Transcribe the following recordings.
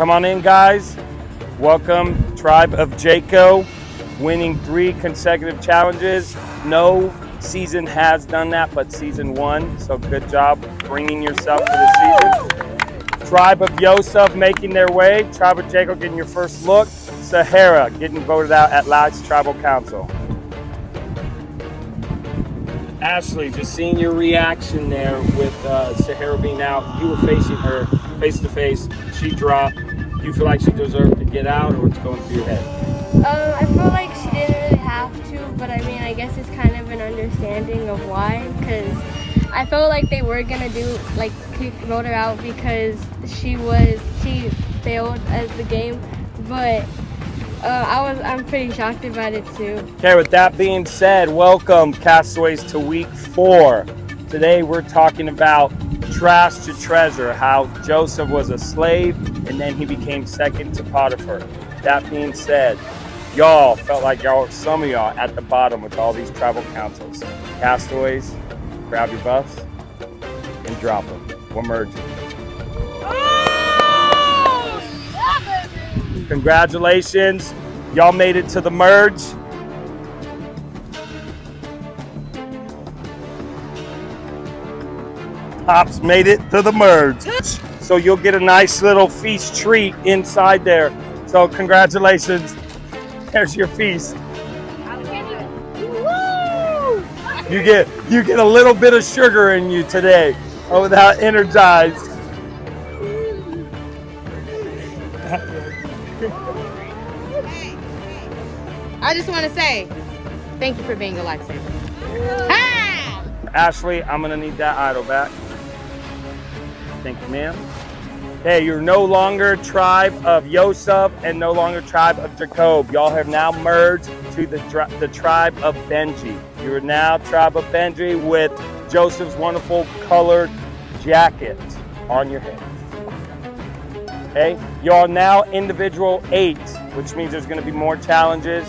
Come on in, guys. Welcome, Tribe of Jaco, winning 3 consecutive challenges. No season has done that, but season 1. So good job bringing yourself to the season. Tribe of Yosef making their way. Tribe of Jaco getting your first look. Sahara getting voted out at last Tribal Council. Ashley, just seeing your reaction there with Sahara being out. You were facing her face to face. She dropped. Do you feel like she deserved to get out, or what's going through your head? I feel like she didn't really have to, but I mean, I guess it's kind of an understanding of why, because I felt like they were gonna vote her out because she failed at the game, but I'm pretty shocked about it too. Okay, with that being said, welcome Castaways to week 4. Today we're talking about trash to treasure, how Joseph was a slave and then he became second to Potiphar. That being said, y'all felt like some of y'all at the bottom with all these tribal councils. Castaways, grab your buffs and drop them. We're merging. Congratulations, y'all made it to the merge. Pops made it to the merge. So you'll get a nice little feast treat inside there. So congratulations, there's your feast. You get a little bit of sugar in you today. Oh, without energized. I just want to say, thank you for being a lifesaver. Ah! Ashley, I'm gonna need that idol back. Thank you, ma'am. Hey, you're no longer Tribe of Yosef and no longer Tribe of Jacob. Y'all have now merged to the Tribe of Benji. You are now Tribe of Benji with Joseph's wonderful colored jacket on your head. Okay, y'all now individual 8, which means there's gonna be more challenges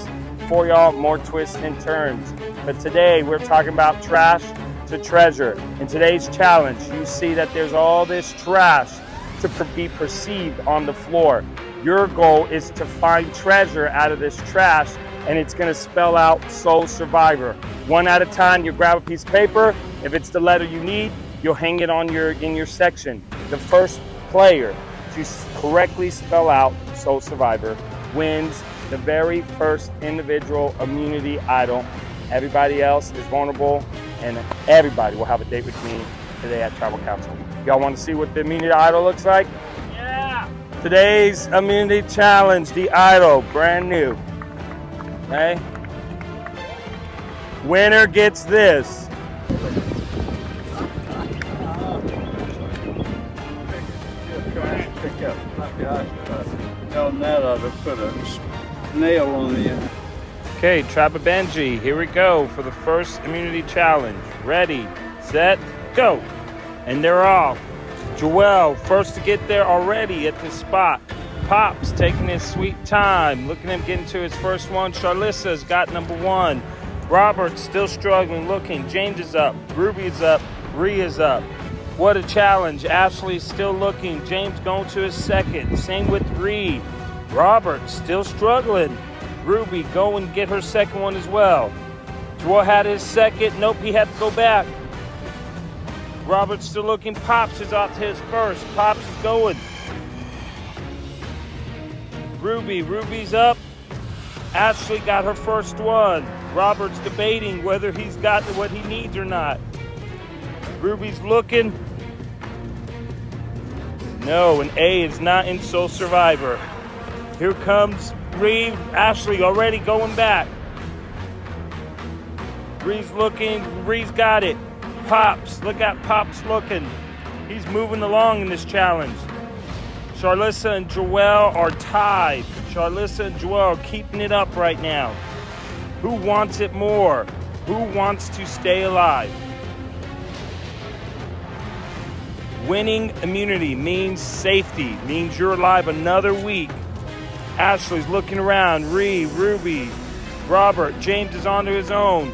for y'all, more twists and turns. But today we're talking about trash to treasure. In today's challenge, you see that there's all this trash to be perceived on the floor. Your goal is to find treasure out of this trash, and it's gonna spell out Soul Survivor. One at a time, you grab a piece of paper. If it's the letter you need, you'll hang it on in your section. The first player to correctly spell out Soul Survivor wins the very first individual immunity idol. Everybody else is vulnerable, and everybody will have a date with me today at Tribal Council. Y'all want to see what the immunity idol looks like? Yeah! Today's immunity challenge, the idol, brand new. Okay? Winner gets this. On that, I'd have put a nail on the end. Okay, Tribe of Benji, here we go for the first immunity challenge. Ready, set, go. And they're off. Joel, first to get there already at this spot. Pops taking his sweet time. Look at him getting to his first one. Charlissa's got number 1. Robert still struggling, looking. James is up. Ruby is up. Rhea is up. What a challenge. Ashley's still looking. James going to his second. Same with Rhea. Robert still struggling. Ruby go and get her second one as well. Joel had his second. Nope, he had to go back. Robert's still looking. Pops is off to his first. Pops is going. Ruby's up. Ashley got her first one. Robert's debating whether he's got what he needs or not. Ruby's looking. No, an A is not in Soul Survivor. Here comes Reed. Ashley already going back. Reed's looking. Reed's got it. Pops. Look at Pops looking. He's moving along in this challenge. Charlissa and Joel are tied. Charlissa and Joel are keeping it up right now. Who wants it more? Who wants to stay alive? Winning immunity means safety, means you're alive another week. Ashley's looking around. Ruby, Robert, James is onto his own.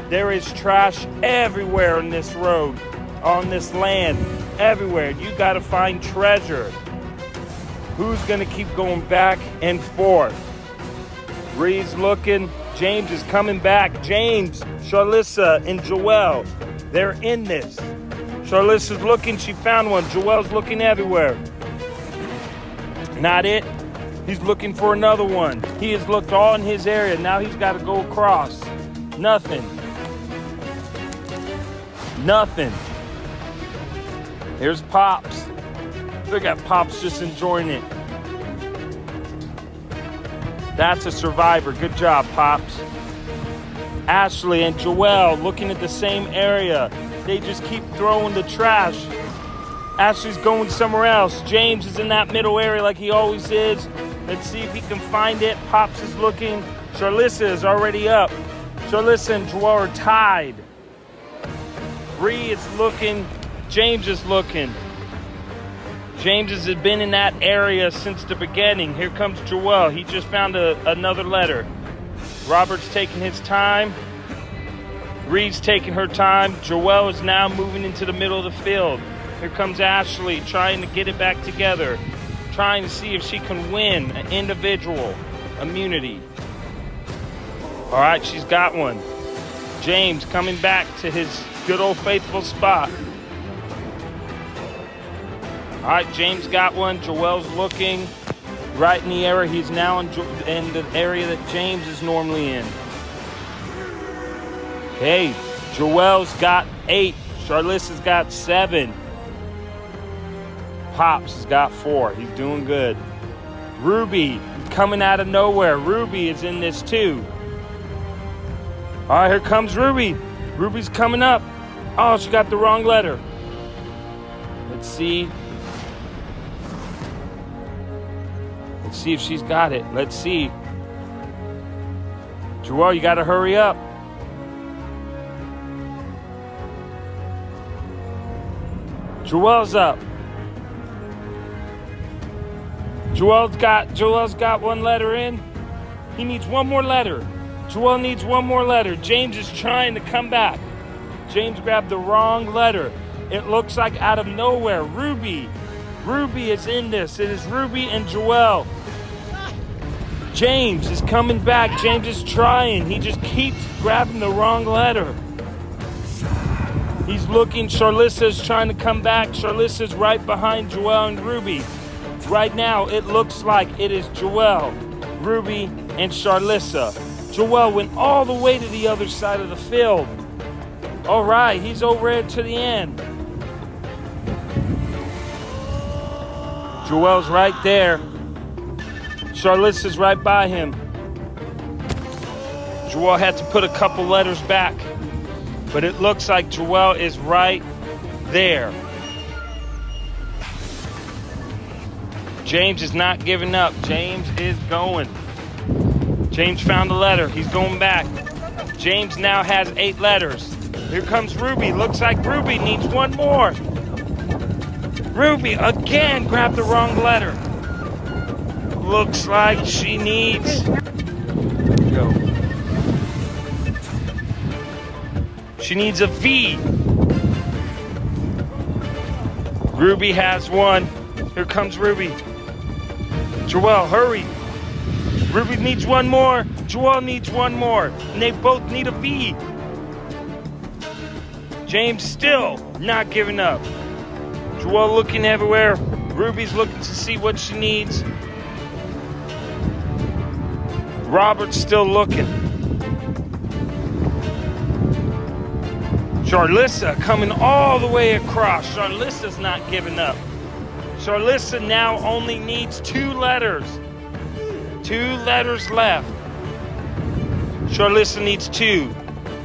There is trash everywhere on this road, on this land, everywhere. You got to find treasure. Who's gonna keep going back and forth? Bree's looking. James is coming back. James, Charlissa, and Joelle, they're in this. Charlissa's looking, she found one. Joelle's looking everywhere. Not it. He's looking for another one. He has looked all in his area. Now he's got to go across. Nothing. Nothing. Here's Pops. Look at Pops just enjoying it. That's a survivor. Good job, Pops. Ashley and Joelle looking at the same area. They just keep throwing the trash. Ashley's going somewhere else. James is in that middle area like he always is. Let's see if he can find it. Pops is looking. Charlissa is already up. Charlissa and Joelle are tied. Bree is looking. James is looking. James has been in that area since the beginning. Here comes Joelle. He just found another letter. Robert's taking his time. Bree's taking her time. Joelle is now moving into the middle of the field. Here comes Ashley trying to get it back together. Trying to see if she can win an individual immunity. All right, she's got one. James coming back to his good old faithful spot. All right, James got one. Joelle's looking right in the area. He's now in the area that James is normally in. Okay, Joelle's got 8. Charlissa's got 7. Pops has got 4. He's doing good. Ruby coming out of nowhere. Ruby is in this too. All right, here comes Ruby. Ruby's coming up. Oh, she got the wrong letter. Let's see. Let's see if she's got it. Let's see. Joelle, you got to hurry up. Joelle's up. Joelle's got one letter in. He needs one more letter. Joelle needs one more letter. James is trying to come back. James grabbed the wrong letter. It looks like out of nowhere. Ruby is in this. It is Ruby and Joelle. James is coming back. James is trying. He just keeps grabbing the wrong letter. He's looking. Charlissa's trying to come back. Charlissa's right behind Joelle and Ruby. Right now, it looks like it is Joelle, Ruby, and Charlissa. Joelle went all the way to the other side of the field. All right, he's over there to the end. Joelle's right there. Charlissa's right by him. Joelle had to put a couple letters back, but it looks like Joelle is right there. James is not giving up. James is going. James found a letter. He's going back. James now has 8 letters. Here comes Ruby. Looks like Ruby needs one more. Ruby again grabbed the wrong letter. Looks like she needs... Go. She needs a V. Ruby has one. Here comes Ruby. Joelle, hurry. Ruby needs one more. Joelle needs one more. And they both need a V. James still not giving up. Joelle looking everywhere. Ruby's looking to see what she needs. Robert's still looking. Charlissa coming all the way across. Charlissa's not giving up. Charlissa now only needs 2 letters. 2 letters left. Charlissa needs 2.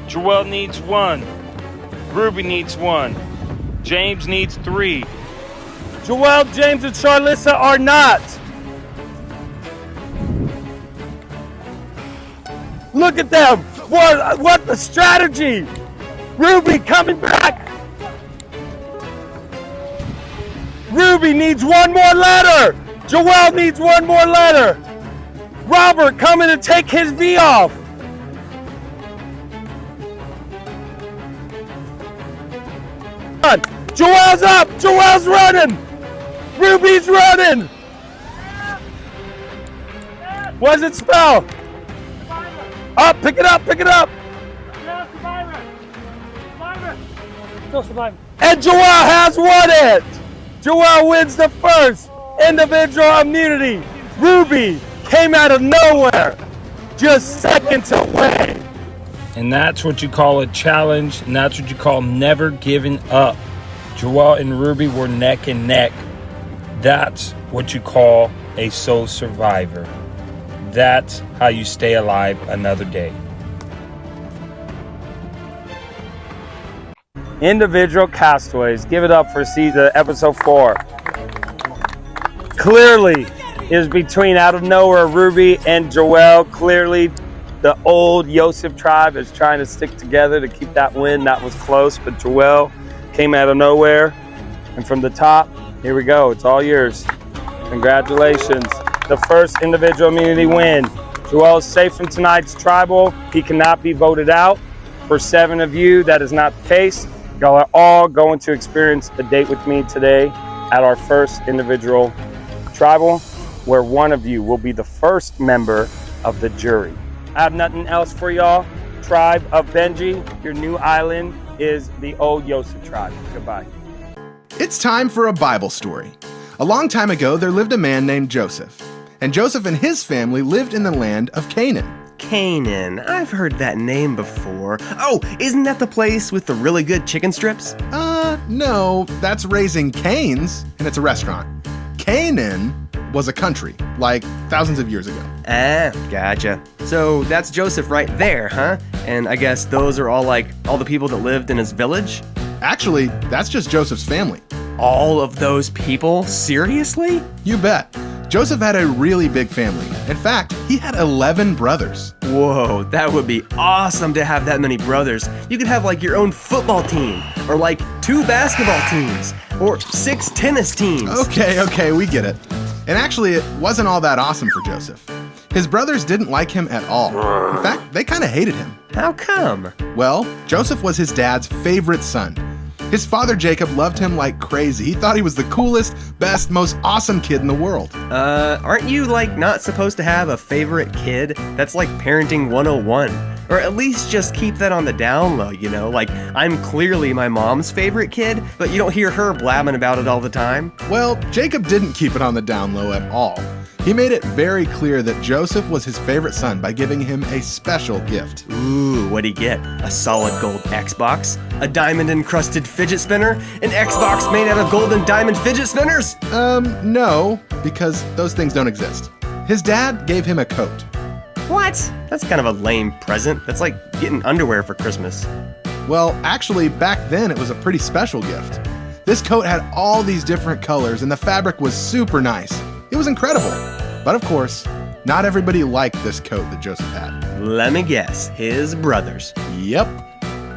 Joelle needs 1. Ruby needs 1. James needs 3. Joelle, James, and Charlissa are not. Look at them. What the strategy? Ruby coming back. Ruby needs one more letter. Joelle needs one more letter. Robert coming to take his V off. Joelle's up. Joelle's running. Ruby's running. What does it spell? Up, pick it up, pick it up. And Joel has won it. Joel wins the first individual immunity. Ruby came out of nowhere, just seconds away. And that's what you call a challenge, and that's what you call never giving up. Joel and Ruby were neck and neck. That's what you call a soul survivor. That's how you stay alive another day. Individual castaways, give it up for season episode 4. Clearly is between out of nowhere Ruby and Joel. Clearly the old Yosef tribe is trying to stick together to keep that win. That was close, but Joel came out of nowhere. And from the top, here we go. It's all yours. Congratulations. The first individual immunity win. Joel is safe from tonight's tribal. He cannot be voted out. For 7 of you, that is not the case. Y'all are all going to experience a date with me today at our first individual tribal, where one of you will be the first member of the jury. I have nothing else for y'all. Tribe of Benji, your new island is the old Yosef tribe. Goodbye. It's time for a Bible story. A long time ago, there lived a man named Joseph. And Joseph and his family lived in the land of Canaan. Canaan. I've heard that name before. Oh, isn't that the place with the really good chicken strips? No, that's Raising Cane's, and it's a restaurant. Canaan was a country, like thousands of years ago. Ah, gotcha. So that's Joseph right there, huh? And I guess those are all the people that lived in his village? Actually, that's just Joseph's family. All of those people? Seriously? You bet. Joseph had a really big family. In fact, he had 11 brothers. Whoa, that would be awesome to have that many brothers. You could have your own football team, or 2 basketball teams, or 6 tennis teams. Okay, we get it. And actually, it wasn't all that awesome for Joseph. His brothers didn't like him at all. In fact, they kind of hated him. How come? Well, Joseph was his dad's favorite son. His father Jacob loved him like crazy. He thought he was the coolest, best, most awesome kid in the world. Aren't you not supposed to have a favorite kid? That's like parenting 101. Or at least just keep that on the down low, I'm clearly my mom's favorite kid, but you don't hear her blabbing about it all the time. Well, Jacob didn't keep it on the down low at all. He made it very clear that Joseph was his favorite son by giving him a special gift. Ooh, what'd he get? A solid gold Xbox? A diamond-encrusted fidget spinner? An Xbox made out of gold and diamond fidget spinners? No, because those things don't exist. His dad gave him a coat. What? That's kind of a lame present. That's like getting underwear for Christmas. Well, actually, back then it was a pretty special gift. This coat had all these different colors and the fabric was super nice. It was incredible. But of course, not everybody liked this coat that Joseph had. Let me guess, his brothers. Yep.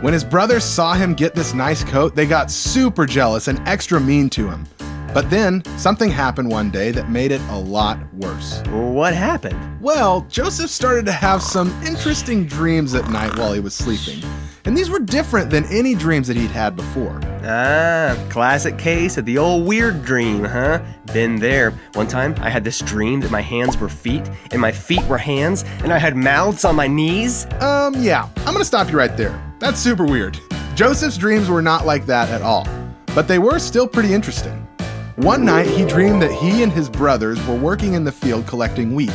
When his brothers saw him get this nice coat, they got super jealous and extra mean to him. But then, something happened one day that made it a lot worse. What happened? Well, Joseph started to have some interesting dreams at night while he was sleeping. And these were different than any dreams that he'd had before. Ah, classic case of the old weird dream, huh? Been there. One time, I had this dream that my hands were feet, and my feet were hands, and I had mouths on my knees. Yeah, I'm gonna stop you right there. That's super weird. Joseph's dreams were not like that at all, but they were still pretty interesting. One night, he dreamed that he and his brothers were working in the field collecting wheat,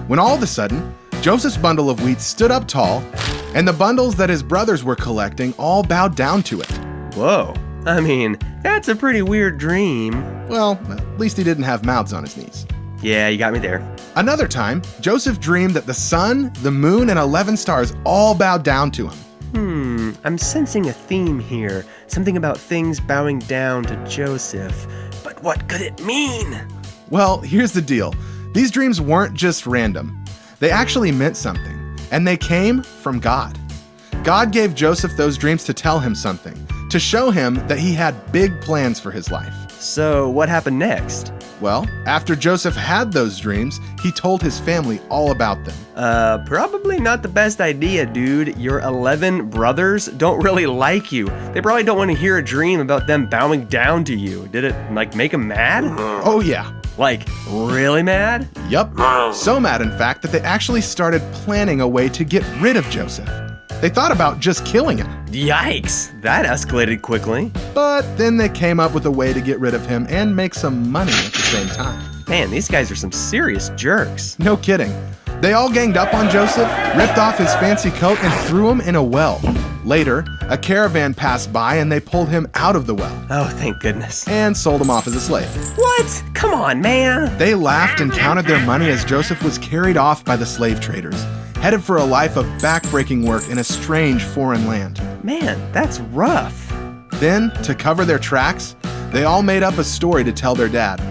when all of a sudden, Joseph's bundle of wheat stood up tall, and the bundles that his brothers were collecting all bowed down to it. Whoa, I mean, that's a pretty weird dream. Well, at least he didn't have mouths on his knees. Yeah, you got me there. Another time, Joseph dreamed that the sun, the moon, and 11 stars all bowed down to him. I'm sensing a theme here. Something about things bowing down to Joseph. But what could it mean? Well, here's the deal. These dreams weren't just random. They actually meant something, and they came from God. God gave Joseph those dreams to tell him something, to show him that he had big plans for his life. So what happened next? Well, after Joseph had those dreams, he told his family all about them. Probably not the best idea, dude. Your 11 brothers don't really like you. They probably don't want to hear a dream about them bowing down to you. Did it, make them mad? Oh yeah. Like, really mad? Yup. So mad, in fact, that they actually started planning a way to get rid of Joseph. They thought about just killing him. Yikes, that escalated quickly. But then they came up with a way to get rid of him and make some money at the same time. Man, these guys are some serious jerks. No kidding. They all ganged up on Joseph, ripped off his fancy coat, and threw him in a well. Later, a caravan passed by and they pulled him out of the well Oh, thank goodness. and sold him off as a slave. What? Come on, man. They laughed and counted their money as Joseph was carried off by the slave traders, headed for a life of backbreaking work in a strange foreign land. Man, that's rough. Then, to cover their tracks, they all made up a story to tell their dad.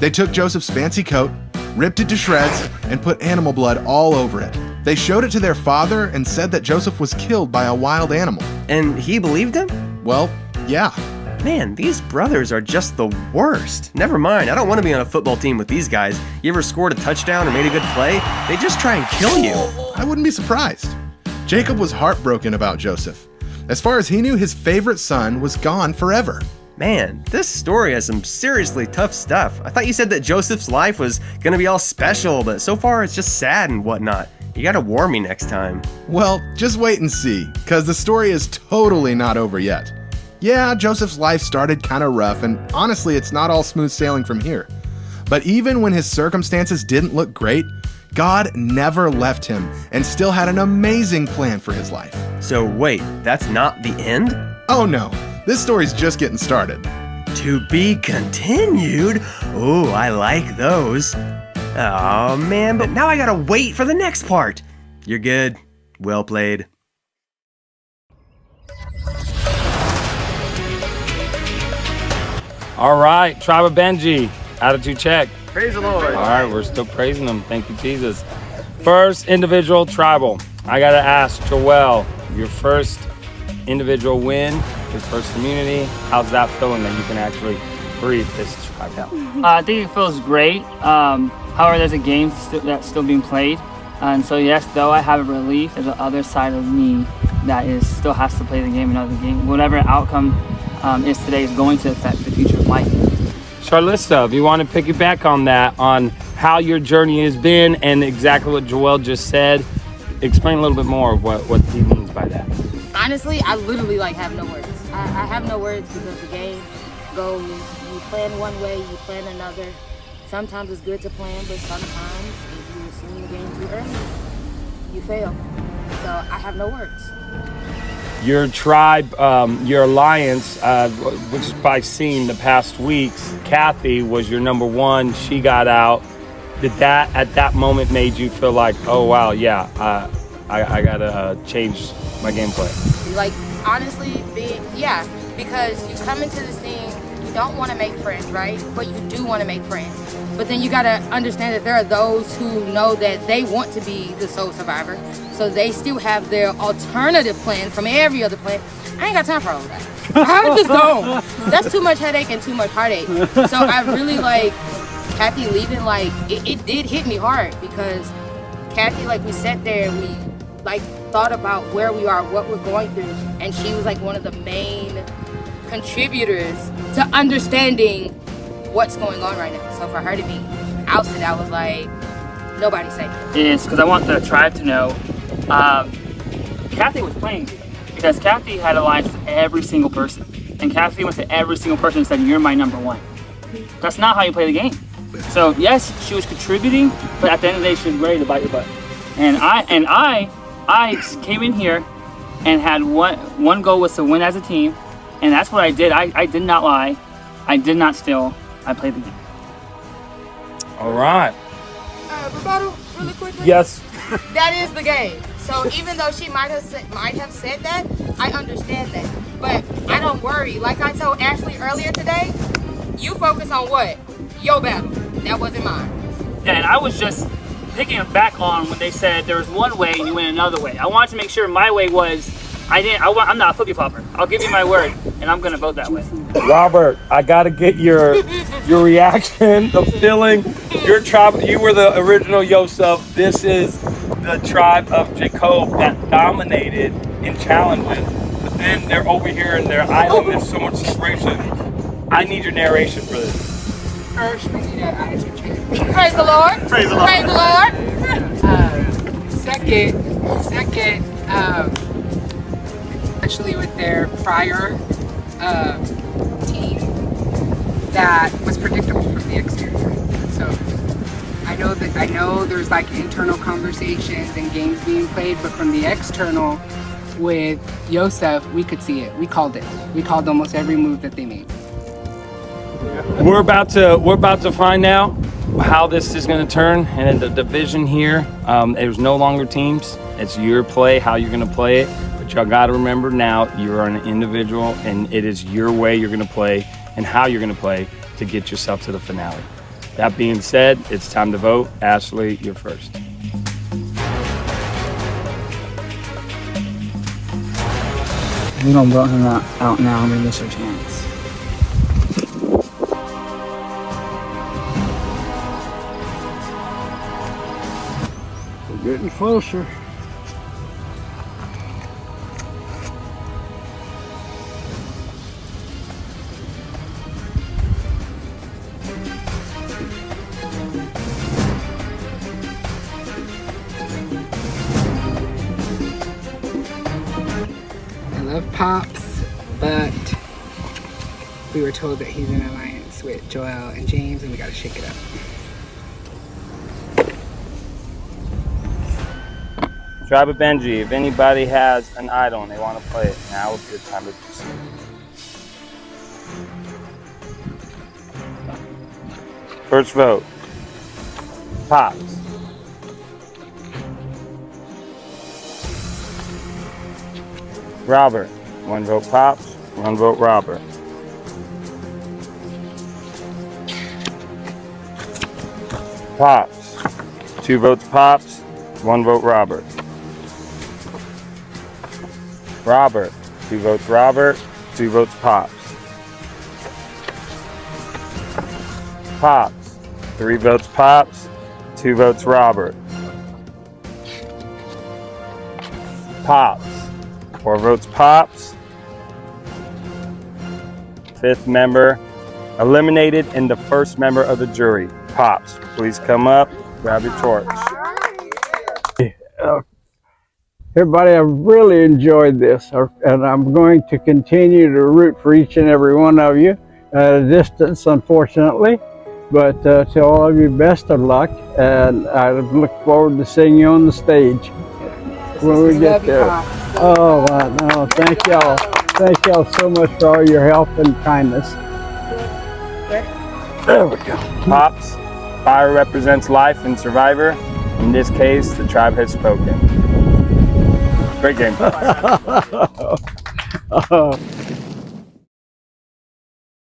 They took Joseph's fancy coat, ripped it to shreds, and put animal blood all over it. They showed it to their father and said that Joseph was killed by a wild animal. And he believed him? Well, yeah. Man, these brothers are just the worst. Never mind, I don't want to be on a football team with these guys. You ever scored a touchdown or made a good play? They just try and kill you. I wouldn't be surprised. Jacob was heartbroken about Joseph. As far as he knew, his favorite son was gone forever. Man, this story has some seriously tough stuff. I thought you said that Joseph's life was gonna be all special, but so far it's just sad and whatnot. You gotta warn me next time. Well, just wait and see, because the story is totally not over yet. Yeah, Joseph's life started kind of rough, and honestly, it's not all smooth sailing from here. But even when his circumstances didn't look great, God never left him and still had an amazing plan for his life. So wait, that's not the end? Oh no, this story's just getting started. To be continued? Ooh, I like those. Oh man, but now I gotta wait for the next part. You're good. Well played. All right, Tribe of Benji, attitude check. Praise the Lord. All right, we're still praising them. Thank you, Jesus. First individual tribal. I gotta ask, Joel, your first individual win, your first community. How's that feeling that you can actually breathe this tribe out? I think it feels great. However, there's a game that's still being played. And so yes, though I have a relief, there's the other side of me that is still has to play the game, another game. Whatever outcome is today is going to affect the future of life. Charlissa, if you want to piggyback on that, on how your journey has been and exactly what Joel just said, explain a little bit more of what he means by that. Honestly, I literally have no words. I have no words because the game goes, you plan one way, you plan another. Sometimes it's good to plan, but sometimes if you're seeing the game too early, you fail. So I have no words. Your tribe, your alliance, which is by seeing the past weeks, Kathy was your number one. She got out. Did that at that moment made you feel like, oh wow, yeah, I gotta change my gameplay? Honestly, because you come into this thing, you don't want to make friends, right? But you do want to make friends. But then you gotta understand that there are those who know that they want to be the sole survivor, so they still have their alternative plan from every other plan. I ain't got time for all of that. I just don't. That's too much headache and too much heartache. So I really Kathy leaving. It did hit me hard because Kathy, we sat there and we thought about where we are, what we're going through, and she was one of the main contributors to understanding what's going on right now. So for her to be ousted, I was like, nobody's safe. Is because I want the tribe to know Kathy was playing you because Kathy had alliance with every single person, and Kathy went to every single person and said, "You're my number one." That's not how you play the game. So yes, she was contributing, but at the end of the day, she was ready to bite your butt. And I came in here and had one goal was to win as a team, and that's what I did. I did not lie. I did not steal. I played the game. All right. Rebuttal, really quickly. Yes. That is the game. So even though she might have said that, I understand that. But I don't worry. Like I told Ashley earlier today, you focus on what? Your battle. That wasn't mine. Yeah, and I was just picking it back on when they said there was one way and you went another way. I wanted to make sure my way was, I'm not a flip flopper. I'll give you my word, and I'm gonna vote that way. Robert, I gotta get your reaction, the feeling. Your tribe, you were the original Yosef. This is the tribe of Jacob that dominated in challenges. But then they're over here in their island. There's so much separation. I need your narration for this. first, we need an attitude change. Praise the Lord. Praise the Lord. Praise the Lord. Second, actually with their prior team, that was predictable from the exterior. So I know there's like internal conversations and games being played, but from the external with Yosef, we could see it. We called it. We called almost every move that they made. We're about to find out how this is going to turn, and in the division here, there's no longer teams. It's your play, how you're going to play it. But y'all got to remember now, you are an individual, and it is your way you're going to play and how you're going to play to get yourself to the finale. That being said, it's time to vote. Ashley, you're first. We don't vote him out now, we miss our chance. We're getting closer. I love Pops, but we were told that he's in alliance with Joel and James, and we gotta shake it up. Tribe of Benji, if anybody has an idol and they want to play it, now is the time to do so. First vote, Pops. Robert, 1 vote Pops, 1 vote Robert. Pops, 2 votes Pops, 1 vote Robert. Robert, 2 votes Robert, 2 votes Pops. Pops, 3 votes Pops, 2 votes Robert. Pops, 4 votes Pops. 5th member eliminated and the first member of the jury. Pops, please come up, grab your torch. Everybody, I've really enjoyed this, and I'm going to continue to root for each and every one of you at a distance, unfortunately. But to all of you, best of luck, and I look forward to seeing you on the stage when we get there. Oh, wow, no, thank y'all. Thank y'all so much for all your help and kindness. There we go. Pops, fire represents life and survivor. In this case, the tribe has spoken. Great game.